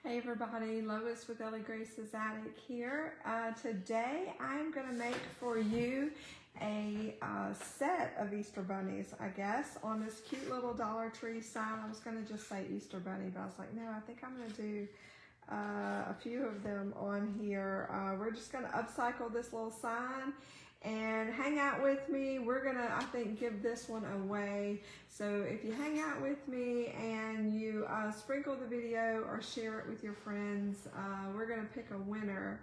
Hey everybody, Lois with Ellie Grace's Attic here. Today I'm going to make for you a set of Easter bunnies, I guess, on this cute little Dollar Tree sign. I was going to just say Easter bunny, but I was like, no, I think I'm going to do a few of them on here. We're just going to upcycle this little sign and hang out with me. We're gonna, I think, give this one away. So if you hang out with me and you sprinkle the video or share it with your friends, we're gonna pick a winner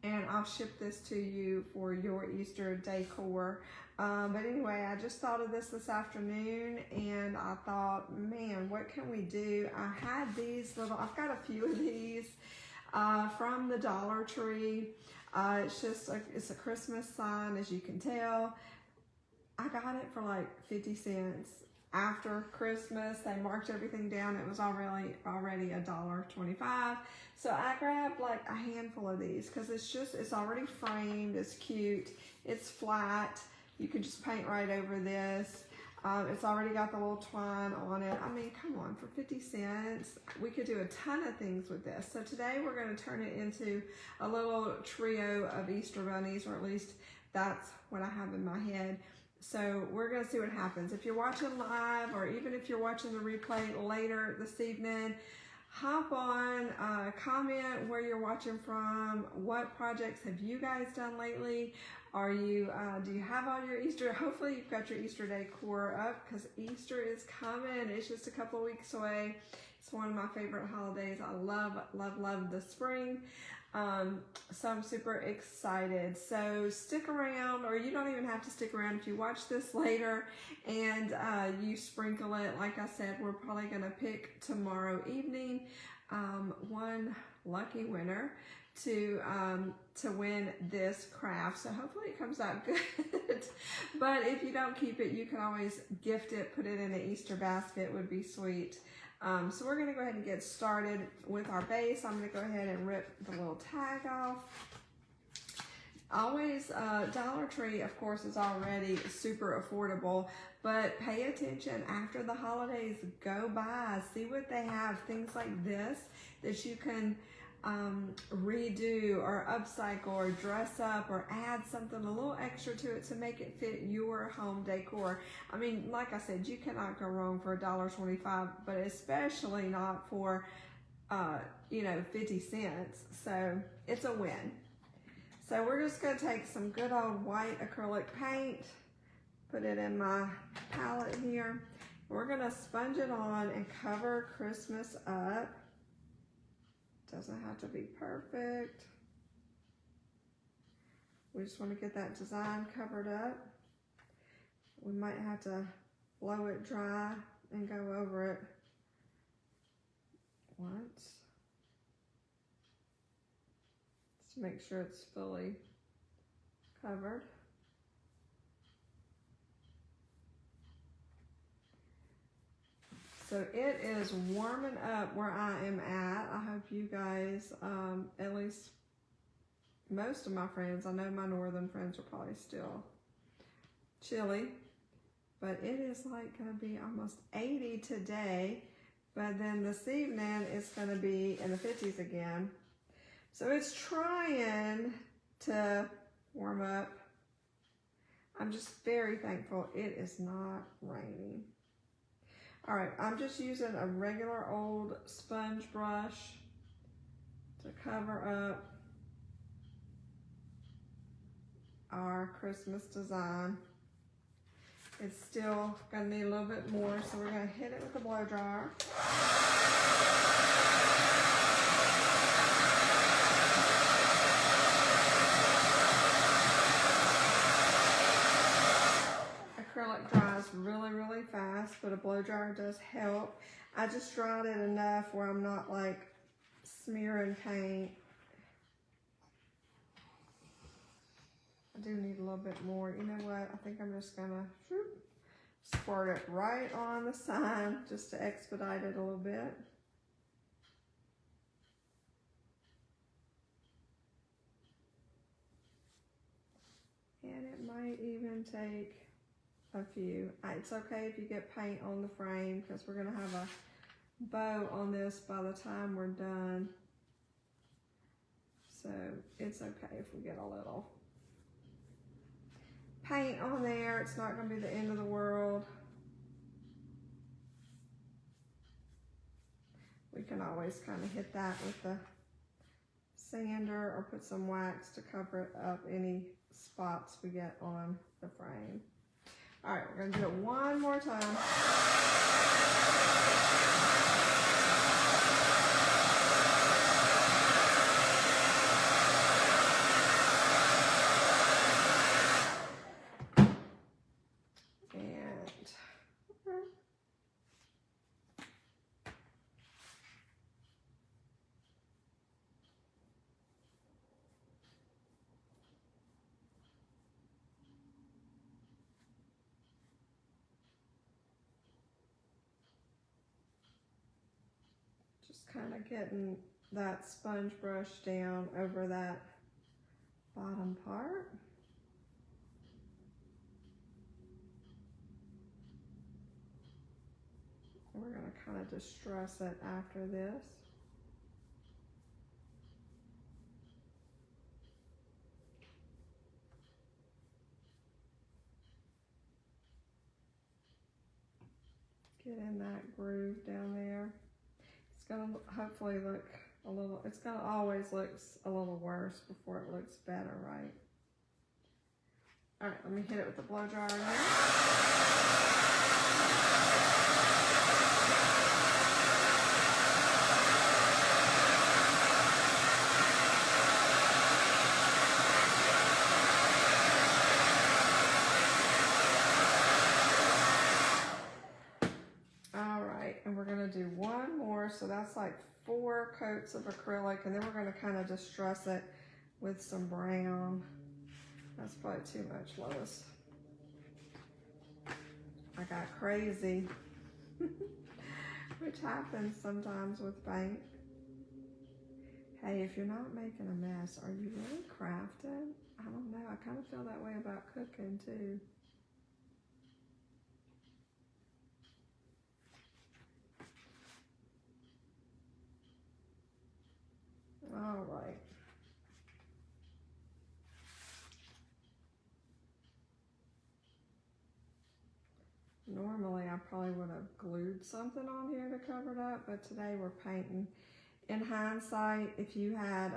and I'll ship this to you for your Easter decor. But anyway, I just thought of this afternoon and I thought, man, what can we do? I had these little, I've got a few of these from the Dollar Tree. It's a Christmas sign, as you can tell. I got it for like 50 cents. After Christmas, they marked everything down. It was already $1.25. So I grabbed like a handful of these because it's already framed, it's cute, it's flat. You can just paint right over this. It's already got the little twine on it. I mean, come on, for 50 cents, we could do a ton of things with this. So today we're going to turn it into a little trio of Easter bunnies, or at least that's what I have in my head. So we're going to see what happens. If you're watching live, or even if you're watching the replay later this evening, hop on, comment where you're watching from. What projects have you guys done lately? Do you have all your Easter? Hopefully you've got your Easter decor up because Easter is coming. It's just a couple of weeks away. It's one of my favorite holidays. I love, love, love the spring. So I'm super excited. So stick around, or you don't even have to stick around if you watch this later and you sprinkle it. Like I said, we're probably gonna pick tomorrow evening one lucky winner to win this craft. So hopefully it comes out good. But if you don't keep it, you can always gift it, put it in an Easter basket, would be sweet. So we're gonna go ahead and get started with our base. I'm gonna go ahead and rip the little tag off. Always, Dollar Tree, of course, is already super affordable, but pay attention after the holidays go by. See what they have, things like this that you can redo or upcycle or dress up or add something a little extra to it to make it fit your home decor. I mean, like I said, you cannot go wrong for $1.25, but especially not for 50 cents. So it's a win. So we're just going to take some good old white acrylic paint, put it in my palette here. We're going to sponge it on and cover Christmas up. Doesn't have to be perfect. We just want to get that design covered up. We might have to blow it dry and go over it once, just to make sure it's fully covered. So it is warming up where I am at. I hope you guys, at least most of my friends, I know my northern friends are probably still chilly, but it is like gonna be almost 80 today, but then this evening it's gonna be in the 50s again. So it's trying to warm up. I'm just very thankful it is not raining. All right, I'm just using a regular old sponge brush to cover up our Christmas design. It's still gonna need a little bit more, so we're gonna hit it with a blow dryer. Acrylic dries really, really fast, but a blow dryer does help. I just dried it enough where I'm not like smearing paint. I do need a little bit more. You know what? I think I'm just gonna squirt it right on the sign just to expedite it a little bit. And it might even take a few. It's okay if you get paint on the frame because we're gonna have bow on this by the time we're done. So it's okay if we get a little paint on there. It's not going to be the end of the world. We can always kind of hit that with the sander or put some wax to cover up any spots we get on the frame. All right, we're going to do it one more time. Just kind of getting that sponge brush down over that bottom part. We're going to kind of distress it after this. Get in that groove down there. It's going to hopefully look a little, it's going to always look a little worse before it looks better, right? All right, let me hit it with the blow dryer again. And we're going to do one more, so that's like 4 coats of acrylic, and then we're going to kind of distress it with some brown. That's probably too much, Lois. I got crazy, which happens sometimes with paint. Hey, if you're not making a mess, are you really crafting? I don't know, I kind of feel that way about cooking too. All right. Normally, I probably would have glued something on here to cover it up, but today we're painting. In hindsight, if you had,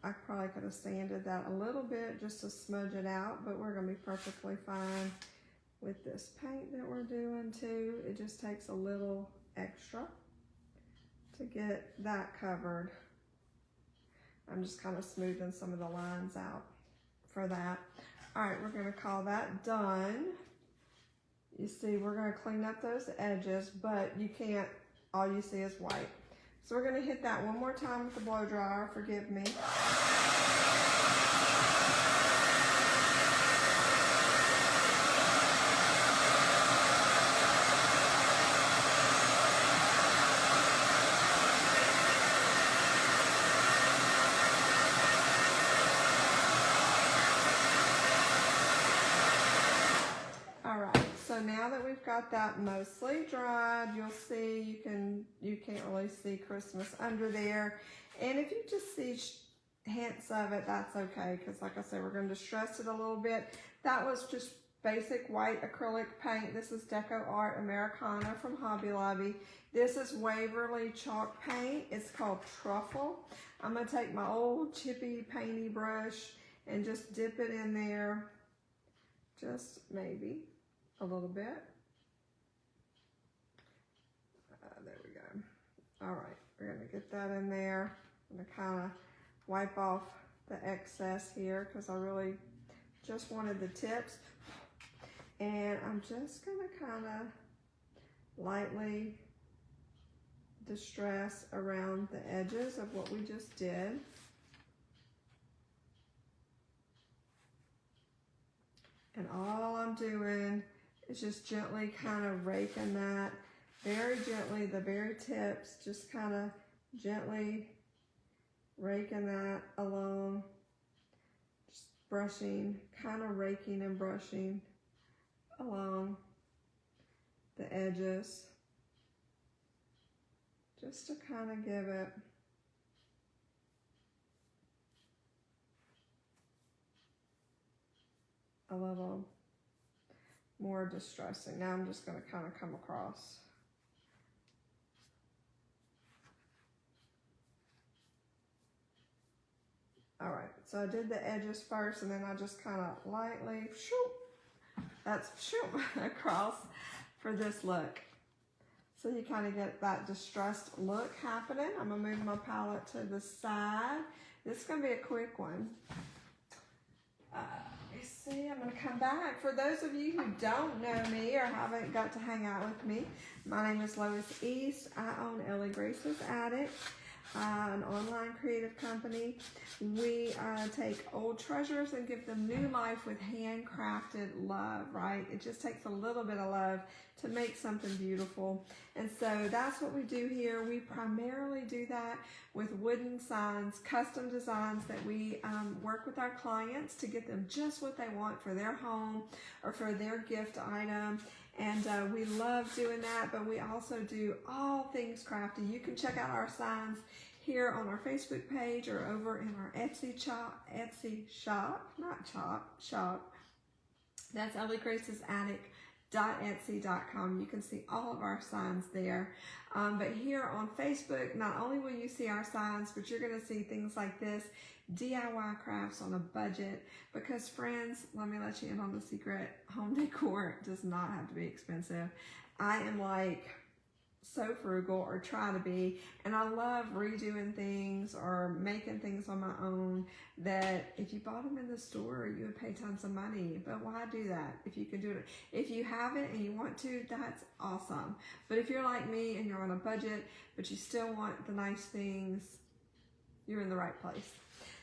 I probably could have sanded that a little bit just to smudge it out, but we're going to be perfectly fine with this paint that we're doing too. It just takes a little extra to get that covered. I'm just kind of smoothing some of the lines out for that. All right, we're going to call that done. You see, we're going to clean up those edges, but you can't, all you see is white. So we're going to hit that one more time with the blow dryer, forgive me. So now that we've got that mostly dried, you'll see you can't really see Christmas under there. And if you just see hints of it, that's okay, because like I said, we're going to distress it a little bit. That was just basic white acrylic paint. This is Deco Art Americana from Hobby Lobby. This is Waverly chalk paint. It's called Truffle. I'm going to take my old chippy painty brush and just dip it in there, just maybe a little bit. There we go. All right, we're going to get that in there. I'm going to kind of wipe off the excess here because I really just wanted the tips. And I'm just going to kind of lightly distress around the edges of what we just did. And all I'm doing is just gently kind of raking that very gently, the very tips, just kind of gently raking that along, just brushing, kind of raking and brushing along the edges. just to kind of give it a little more distressing. Now I'm just going to kind of come across. All right, so I did the edges first, and then I just kind of lightly, shoop, that's shoop, across for this look. So you kind of get that distressed look happening. I'm gonna move my palette to the side. This is gonna be a quick one. Let me see, I'm gonna come back. For those of you who don't know me or haven't got to hang out with me, my name is Lois East. I own Ellie Grace's Attic, an online creative company. We take old treasures and give them new life with handcrafted love, right? It just takes a little bit of love to make something beautiful. And so that's what we do here. We primarily do that with wooden signs, custom designs that we work with our clients to get them just what they want for their home or for their gift item. And we love doing that, but we also do all things crafty. You can check out our signs here on our Facebook page or over in our Etsy shop. That's Ellie Grace's Attic.etsy.com. You can see all of our signs there. But here on Facebook, not only will you see our signs, but you're going to see things like this, DIY crafts on a budget. Because friends, let me let you in on the secret. Home decor does not have to be expensive. I am like so frugal, or try to be, and I love redoing things or making things on my own that if you bought them in the store you would pay tons of money. But why do that if you can do it? If you have it and you want to, that's awesome. But if you're like me and you're on a budget but you still want the nice things, you're in the right place.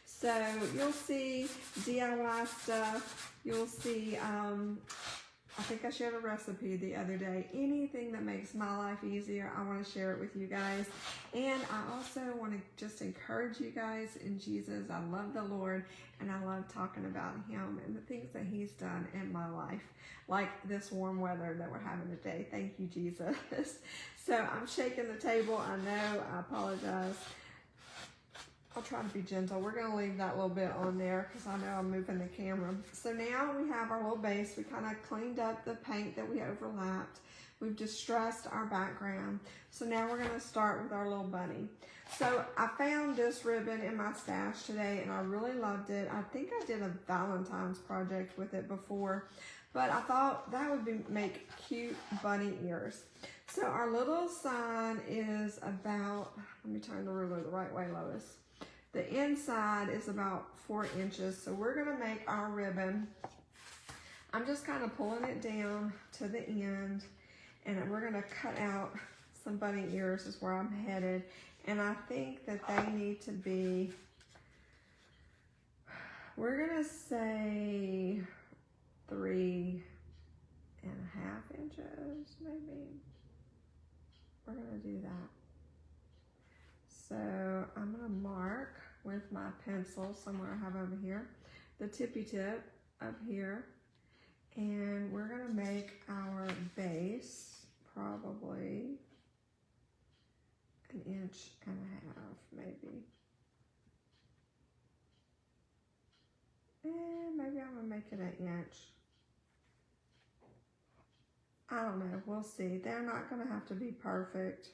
So you'll see DIY stuff. You'll see I think I shared a recipe the other day. Anything that makes my life easier, I want to share it with you guys. And I also want to just encourage you guys in Jesus. I love the Lord, and I love talking about Him and the things that He's done in my life, like this warm weather that we're having today. Thank you, Jesus. So I'm shaking the table. I know, I apologize. I'll try to be gentle. We're going to leave that little bit on there because I know I'm moving the camera. So now we have our little base. We kind of cleaned up the paint that we overlapped. We've distressed our background. So now we're going to start with our little bunny. So I found this ribbon in my stash today and I really loved it. I think I did a Valentine's project with it before, but I thought that would make cute bunny ears. So our little sign is about, let me turn the ruler the right way, Lois. The inside is about 4 inches, so we're gonna make our ribbon. I'm just kind of pulling it down to the end, and we're gonna cut out some bunny ears is where I'm headed. And I think that they need to be, we're gonna say 3.5 inches, maybe. We're gonna do that. So I'm gonna mark with my pencil somewhere I have over here, the tippy tip up here. And we're gonna make our base probably 1.5 inches, maybe. And maybe I'm gonna make it 1 inch. I don't know, we'll see. They're not gonna have to be perfect.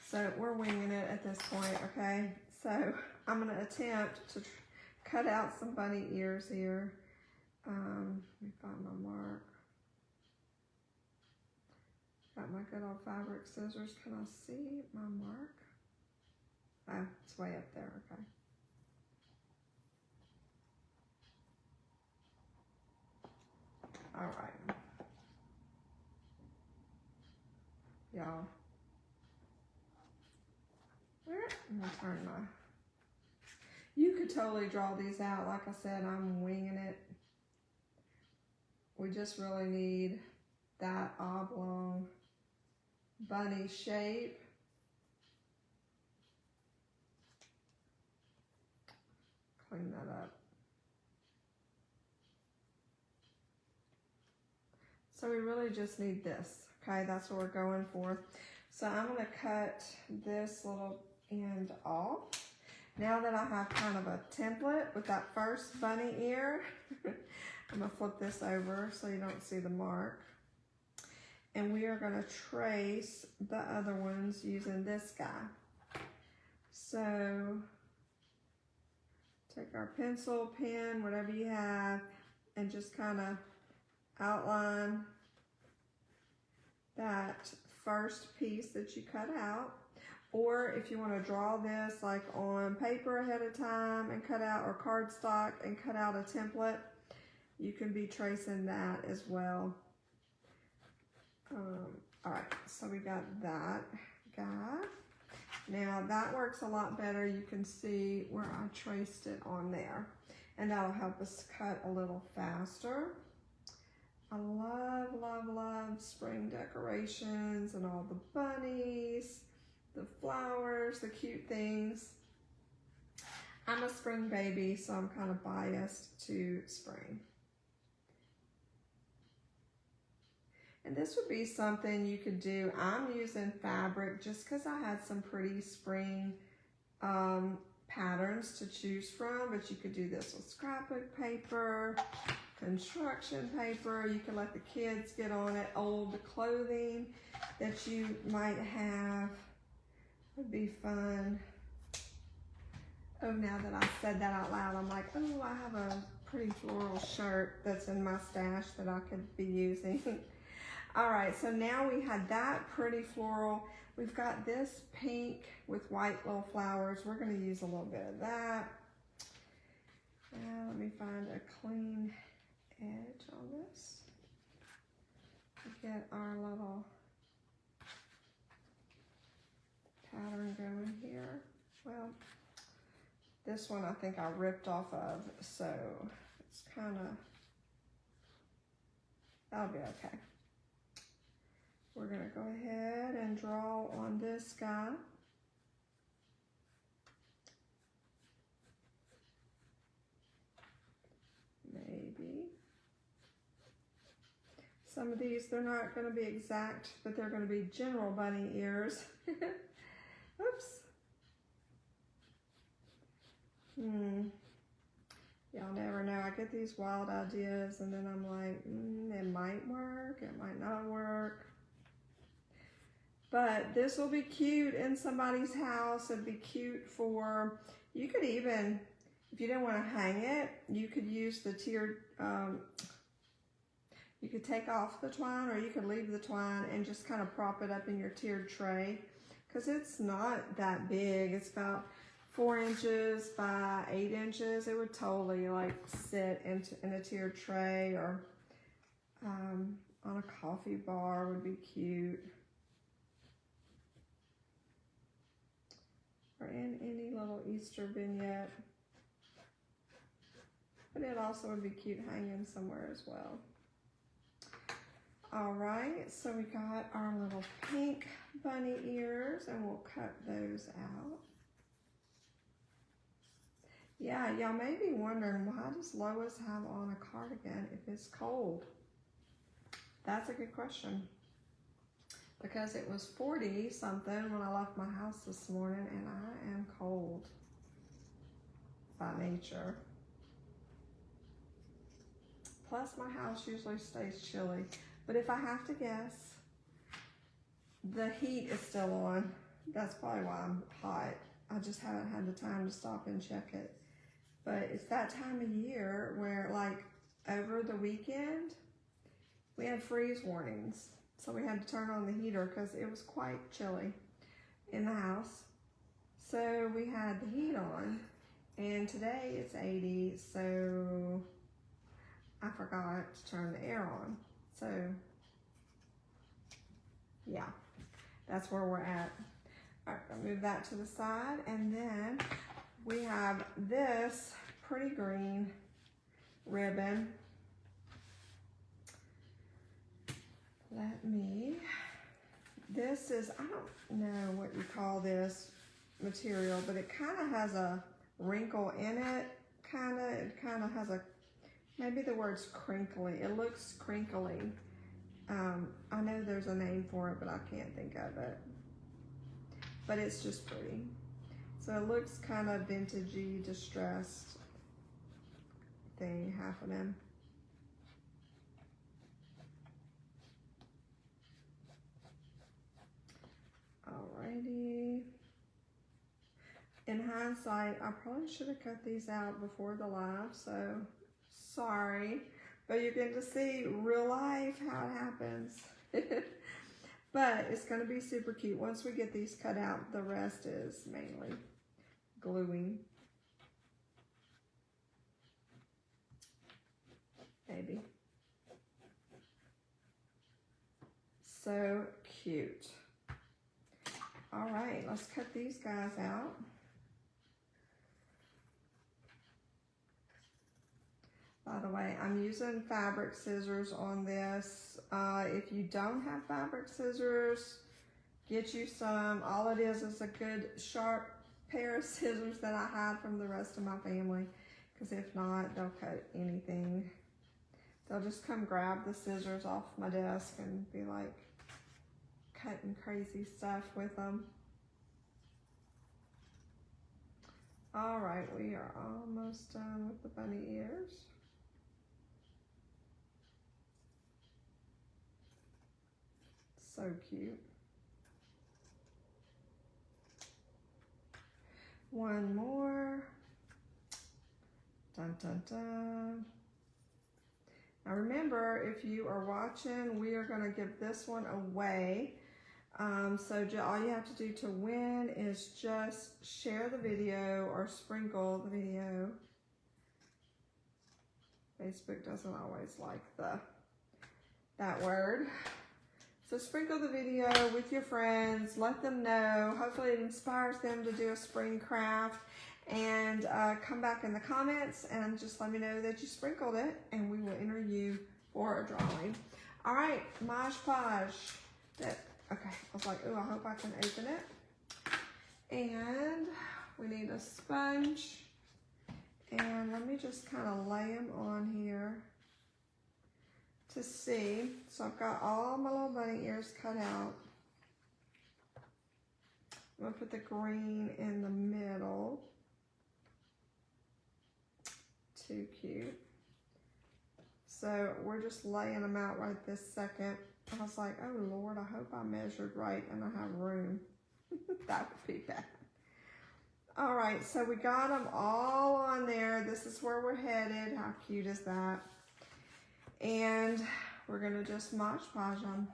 So we're winging it at this point, okay? So I'm gonna attempt to cut out some bunny ears here. Let me find my mark. Got my good old fabric scissors. Can I see my mark? Oh, it's way up there, okay. All right. Y'all. I'm gonna turn my, you could totally draw these out. Like I said, I'm winging it. We just really need that oblong bunny shape. Clean that up. So we really just need this, Okay, that's what we're going for. So I'm gonna cut this little end off. Now that I have kind of a template with that first bunny ear, I'm gonna flip this over so you don't see the mark. And we are gonna trace the other ones using this guy. So take our pencil, pen, whatever you have, and just kind of outline that first piece that you cut out. Or if you want to draw this like on paper ahead of time and cut out, or cardstock and cut out a template, you can be tracing that as well. All right, so we got that guy. Now that works a lot better. You can see where I traced it on there, and that'll help us cut a little faster. I love, love, love spring decorations and all the bunnies, the flowers, the cute things. I'm a spring baby, so I'm kind of biased to spring. And this would be something you could do. I'm using fabric just because I had some pretty spring patterns to choose from, but you could do this with scrapbook paper, construction paper. You can let the kids get on it. Old clothing that you might have would be fun. Oh, now that I said that out loud, I'm like, oh, I have a pretty floral shirt that's in my stash that I could be using. All right, so now we had that pretty floral. We've got this pink with white little flowers. We're gonna use a little bit of that. Now let me find a clean edge on this to get our little pattern going here. Well, this one I think I ripped off of, so it's kind of, that'll be okay. We're gonna go ahead and draw on this guy. Maybe. Some of these, they're not gonna be exact, but they're gonna be general bunny ears. Oops. Y'all never know. I get these wild ideas and then I'm like, it might work, it might not work. But this will be cute in somebody's house. It'd be cute for, you could even, if you didn't want to hang it, you could use the tiered, you could take off the twine, or you could leave the twine and just kind of prop it up in your tiered tray, because it's not that big. It's about 4 inches by 8 inches. It would totally like sit in a tiered tray, or on a coffee bar would be cute. Or in any little Easter vignette. But it also would be cute hanging somewhere as well. All right, so we got our little pink bunny ears, and we'll cut those out. Yeah, y'all may be wondering, why does Lois have on a cardigan if it's cold? That's a good question. Because it was 40 something when I left my house this morning, and I am cold by nature. Plus my house usually stays chilly. But if I have to guess, the heat is still on. That's probably why I'm hot. I just haven't had the time to stop and check it. But it's that time of year where, like, over the weekend, we had freeze warnings. So we had to turn on the heater because it was quite chilly in the house. So we had the heat on, and today it's 80, so I forgot to turn the air on. So yeah, that's where we're at. All right, I'll move that to the side, and then we have this pretty green ribbon. This is, I don't know what you call this material, but it kind of has a wrinkle in it. It kind of has a, maybe the word's crinkly. It looks crinkly. I know there's a name for it, but I can't think of it. But it's just pretty. So it looks kind of vintagey, distressed thing happening. Alrighty. In hindsight, I probably should have cut these out before the live, so sorry. But you're getting to see real life how it happens. But it's going to be super cute. Once we get these cut out, the rest is mainly gluing. Maybe. So cute. All right, let's cut these guys out. By the way, I'm using fabric scissors on this. If you don't have fabric scissors, get you some. All it is a good sharp pair of scissors that I had from the rest of my family. Because if not, they'll cut anything. They'll just come grab the scissors off my desk and be like cutting crazy stuff with them. All right, we are almost done with the bunny ears. So cute. One more. Dun, dun, dun. Now remember, if you are watching, we are going to give this one away. So all you have to do to win is just share the video or sprinkle the video. Facebook doesn't always like that word. So sprinkle the video with your friends, let them know. Hopefully it inspires them to do a spring craft. And come back in the comments and just let me know that you sprinkled it, and we will enter you for a drawing. All right, Mod Podge. Okay, I was like, oh, I hope I can open it. And we need a sponge. And let me just kind of lay them on here to see. So I've got all my little bunny ears cut out. I'm going to put the green in the middle. Too cute. So we're just laying them out right this second. I was like, oh Lord, I hope I measured right and I have room. That would be bad. All right, so we got them all on there. This is where we're headed. How cute is that? And we're gonna just Mod Podge them.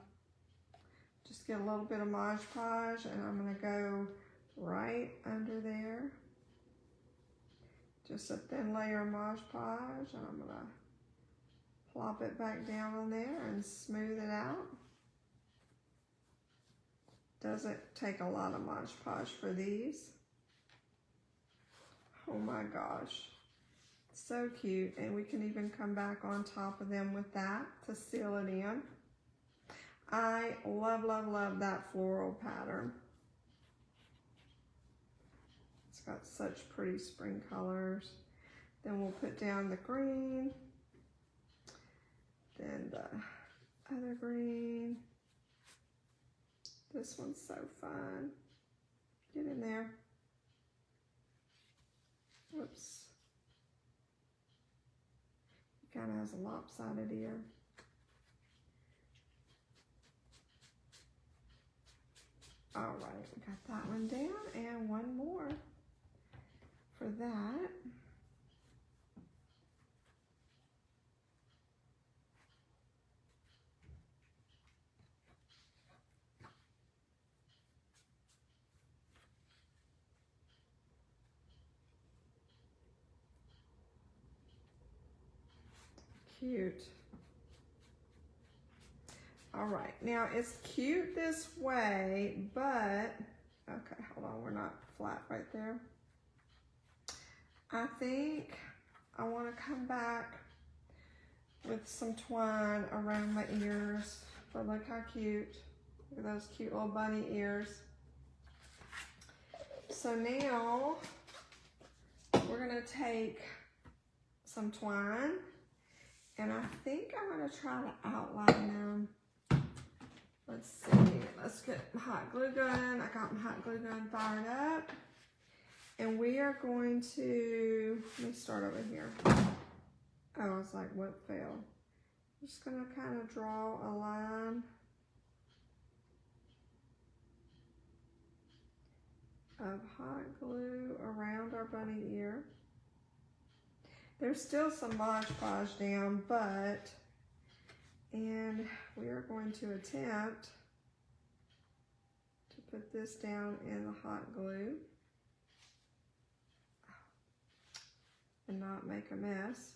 Just get a little bit of Mod Podge, and I'm gonna go right under there. Just a thin layer of Mod Podge, and I'm gonna plop it back down on there and smooth it out. Doesn't take a lot of Mod Podge for these. Oh my gosh, so cute. And we can even come back on top of them with that to seal it in. I love, love, love that floral pattern. It's got such pretty spring colors. Then we'll put down the green, then the other green. This one's so fun. Get in there. Whoops. It kind of has a lopsided ear. All right, we got that one down, and one more for that. Cute. All right, now it's cute this way, but, okay, hold on, we're not flat right there. I think I want to come back with some twine around my ears. But look how cute. Look at those cute little bunny ears. So now we're gonna take some twine, and I think I'm gonna try to outline them let's see, let's get my hot glue gun. I got my hot glue gun fired up. And we are going to, let me start over here. Oh, I was like, what fell? I'm just gonna kind of draw a line of hot glue around our bunny ear. There's still some Mod Podge down, and we are going to attempt to put this down in the hot glue and not make a mess.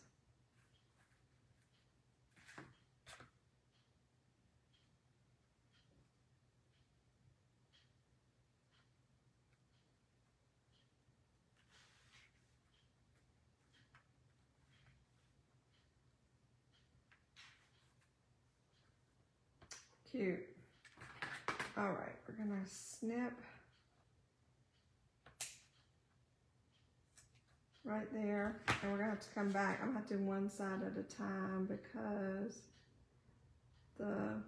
Cute. All right, we're gonna snip right there, and we're gonna have to come back. I'm gonna have to do one side at a time because the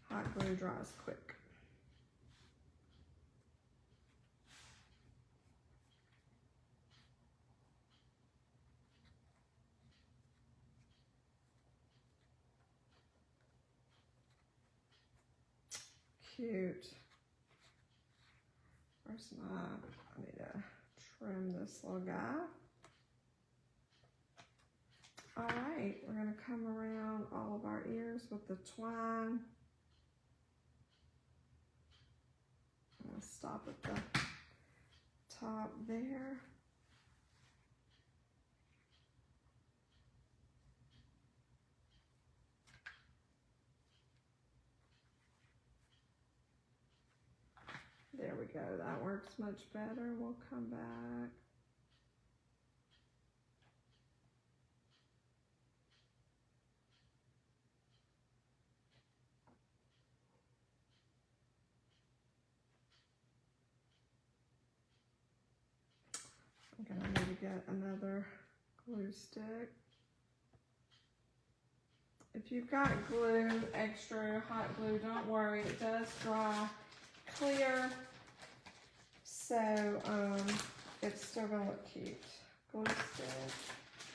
hot glue dries quick. Cute. Where's my, I need to trim this little guy. All right, we're gonna come around all of our ears with the twine. I'm gonna stop at the top there. There we go, that works much better. We'll come back. I'm gonna need to get another glue stick. If you've got glue, extra hot glue, don't worry, it does dry clear. So it's still gonna look cute. Glue stick.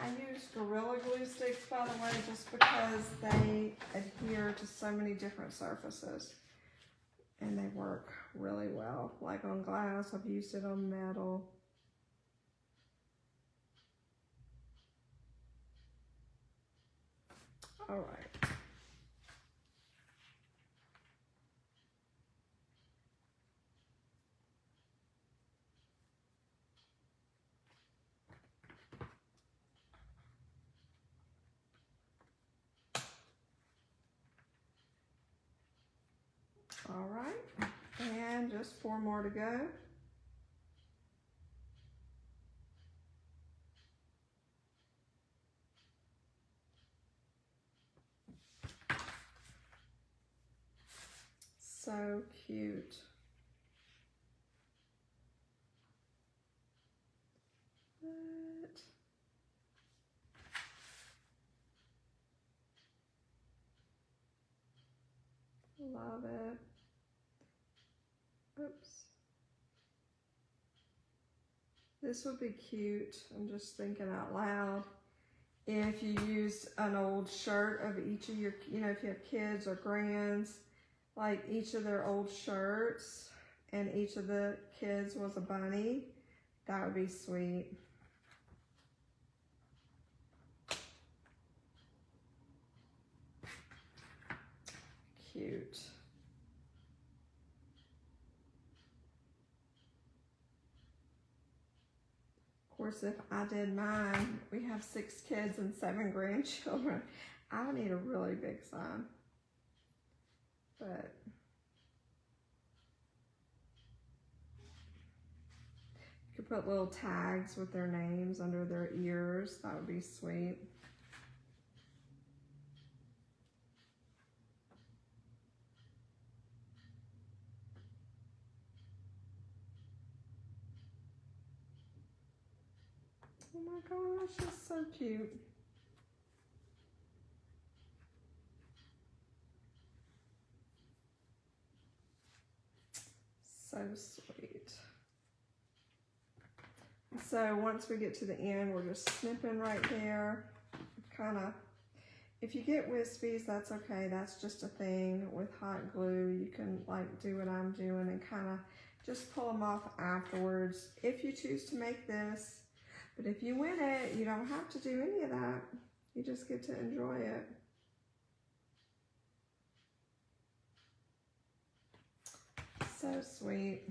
I use Gorilla Glue sticks, by the way, just because they adhere to so many different surfaces. And they work really well. Like on glass, I've used it on metal. All right. All right, and just 4 more to go. So cute. Love it. Oops. This would be cute. I'm just thinking out loud. If you used an old shirt of each of your, you know, if you have kids or grands, like each of their old shirts, and each of the kids was a bunny, that would be sweet. Cute. Of course, if I did mine, we have 6 kids and 7 grandchildren. I would need a really big sign. But you could put little tags with their names under their ears. That would be sweet. Oh my gosh, it's so cute. So sweet. So once we get to the end, we're just snipping right there. Kind of, if you get wispies, that's okay. That's just a thing with hot glue. You can like do what I'm doing and kind of just pull them off afterwards if you choose to make this. But if you win it, you don't have to do any of that. You just get to enjoy it. So sweet.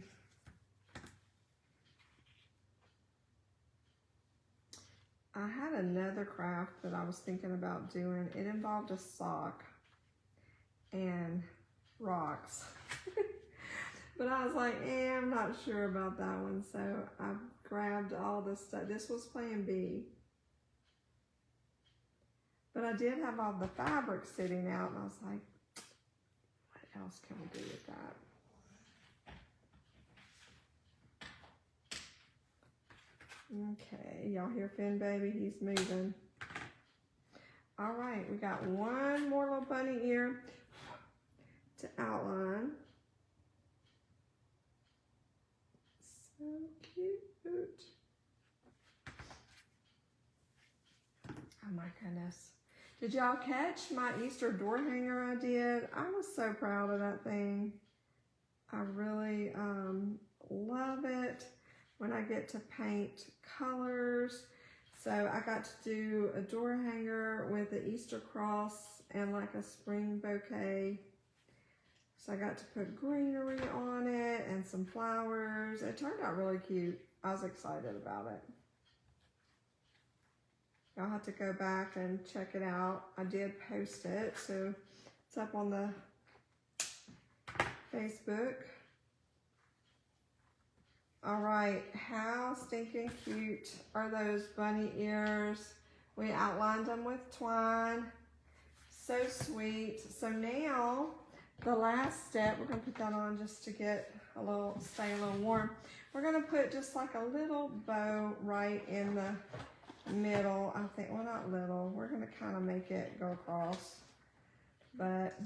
I had another craft that I was thinking about doing. It involved a sock and rocks. But I was like, I'm not sure about that one. So I grabbed all this stuff. This was plan B. But I did have all the fabric sitting out, and I was like, what else can we do with that? Okay, y'all hear Finn baby? He's moving. All right, we got one more little bunny ear to outline. So cute. Oh my goodness. Did y'all catch my Easter door hanger I did? I was so proud of that thing. I really love it when I get to paint colors. So I got to do a door hanger with the Easter cross and like a spring bouquet. So I got to put greenery on it and some flowers. It turned out really cute. I was excited about it. Y'all have to go back and check it out. I did post it, so it's up on the Facebook. All right, how stinking cute are those bunny ears? We outlined them with twine. So sweet. So now, the last step, we're gonna put that on just to get a little, stay a little warm. We're gonna put just like a little bow right in the middle. I think, well, not little. We're gonna kind of make it go across, but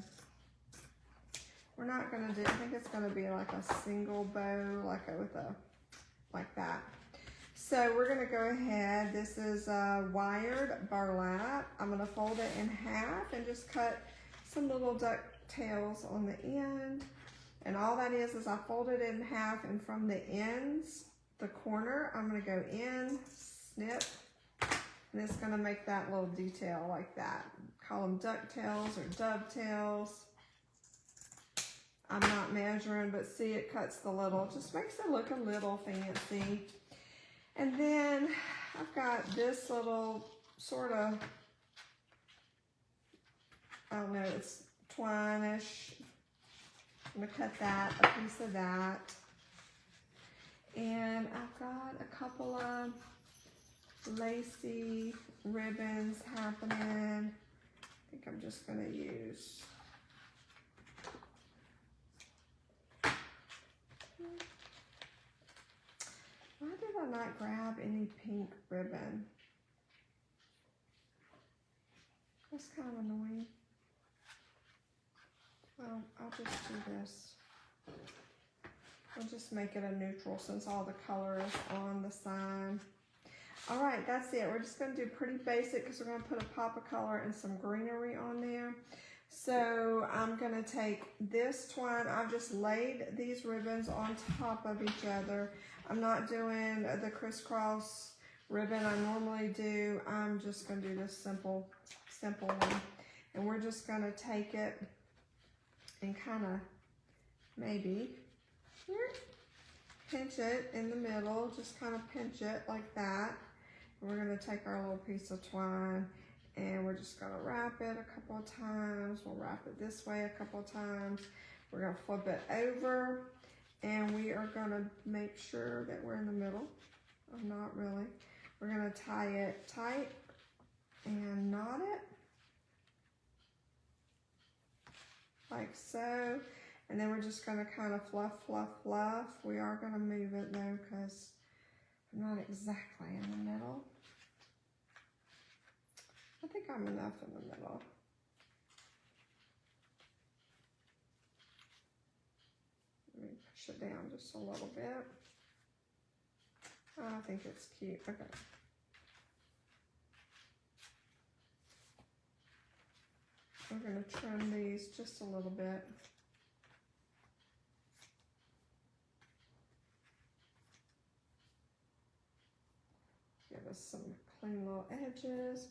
we're not gonna do, I think it's gonna be like a single bow, like like that. So we're gonna go ahead, this is wired burlap. I'm gonna fold it in half and just cut some little ducktails on the end. And all that is I fold it in half, and from the ends, the corner, I'm gonna go in, snip, and it's gonna make that little detail like that. Call them ducktails or dovetails. I'm not measuring, but see, it cuts the little, just makes it look a little fancy. And then I've got this little sort of, I don't know, it's twine-ish. I'm gonna cut that, a piece of that. And I've got a couple of lacy ribbons happening. I think I'm just gonna use why did I not grab any pink ribbon? That's kind of annoying. Well, I'll just do this. I'll just make it a neutral since all the color is on the sign. All right, that's it. We're just gonna do pretty basic because we're gonna put a pop of color and some greenery on there. So I'm gonna take this twine. I've just laid these ribbons on top of each other. I'm not doing the crisscross ribbon I normally do. I'm just gonna do this simple one. And we're just gonna take it and kind of maybe here, pinch it in the middle, just kind of pinch it like that. And we're gonna take our little piece of twine and we're just gonna wrap it a couple of times. We'll wrap it this way a couple of times. We're gonna flip it over and we are gonna make sure that we're in the middle. I'm not really. We're gonna tie it tight and knot it like so. And then we're just gonna kind of fluff, fluff, fluff. We are gonna move it though because I'm not exactly in the middle. I think I'm enough in the middle. Let me push it down just a little bit. I think it's cute. Okay. I'm going to trim these just a little bit. Give us some clean little edges.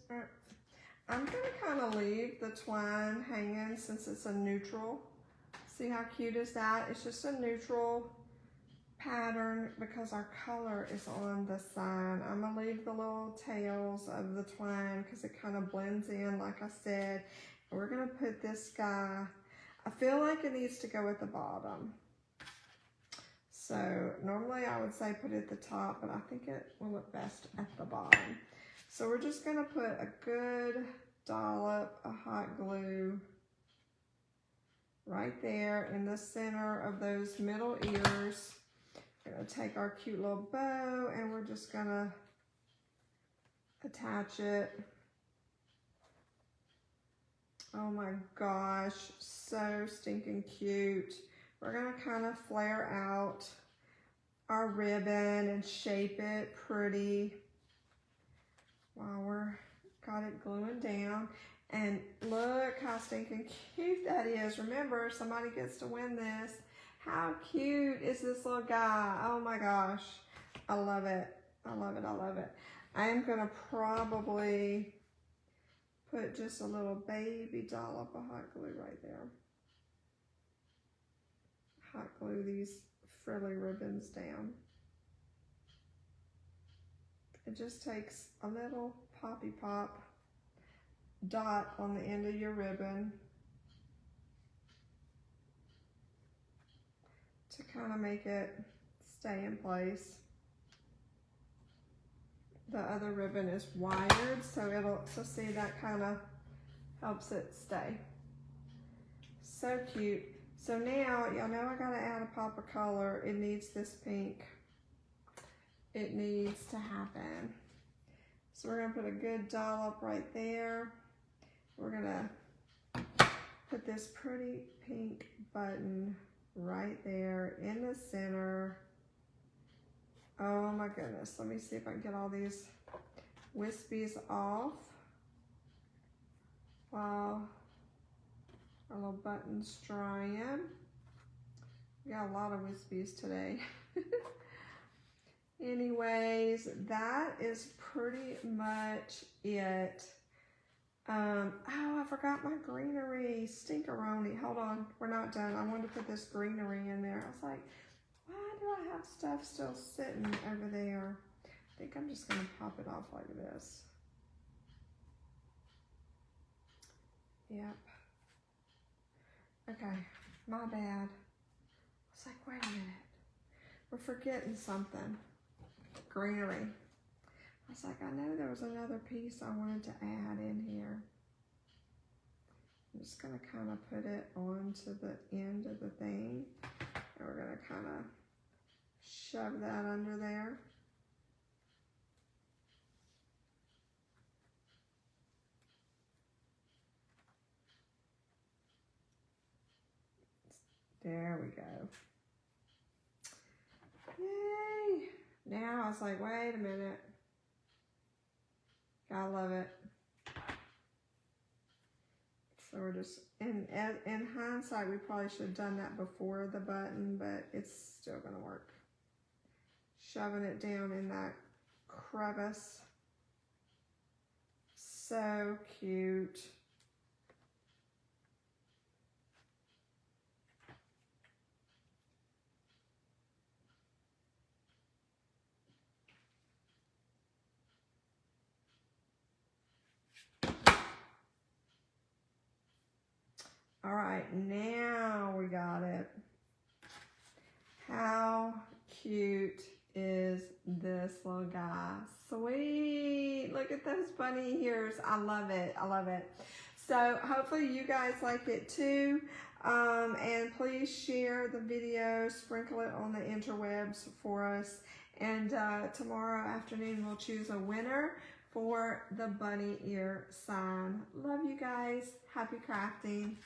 I'm going to kind of leave the twine hanging since it's a neutral. See how cute is that? It's just a neutral pattern because our color is on the side. I'm going to leave the little tails of the twine because it kind of blends in, like I said. And we're going to put this guy, I feel like it needs to go at the bottom. So normally I would say put it at the top, but I think it will look best at the bottom. So we're just going to put a good dollop of hot glue right there in the center of those middle ears. We're going to take our cute little bow and we're just going to attach it. Oh my gosh, so stinking cute. We're going to kind of flare out our ribbon and shape it pretty while we're got it gluing down. And look how stinking cute that is. Remember, somebody gets to win this. How cute is this little guy? Oh my gosh, I love it. I love it, I love it. I am gonna probably put just a little baby dollop of hot glue right there. Hot glue these frilly ribbons down. It just takes a little poppy pop dot on the end of your ribbon to kind of make it stay in place. The other ribbon is wired, so see, that kind of helps it stay. So cute. So now, y'all know I gotta add a pop of color. It needs this pink. It needs to happen. So we're gonna put a good dollop right there. We're gonna put this pretty pink button right there in the center. Oh my goodness, let me see if I can get all these wispies off while our little button's drying. We got a lot of wispies today. Anyways, that is pretty much it. Oh, I forgot my greenery. Stinkeroni. Hold on, we're not done. I wanted to put this greenery in there. I was like, why do I have stuff still sitting over there? I think I'm just gonna pop it off like this. Yep. Okay, my bad. I was like, wait a minute. We're forgetting something. Greenery. I was like, I know there was another piece I wanted to add in here. I'm just gonna kind of put it onto the end of the thing. And we're gonna kind of shove that under there. There we go. Yay! Now I was like, wait a minute. Gotta love it. So we're just, in hindsight, we probably should have done that before the button, but it's still gonna work. Shoving it down in that crevice. So cute. All right, now we got it. How cute is this little guy? Sweet. Look at those bunny ears. I love it. I love it. So hopefully you guys like it too. And please share the video, sprinkle it on the interwebs for us. And tomorrow afternoon we'll choose a winner for the bunny ear sign. Love you guys. Happy crafting.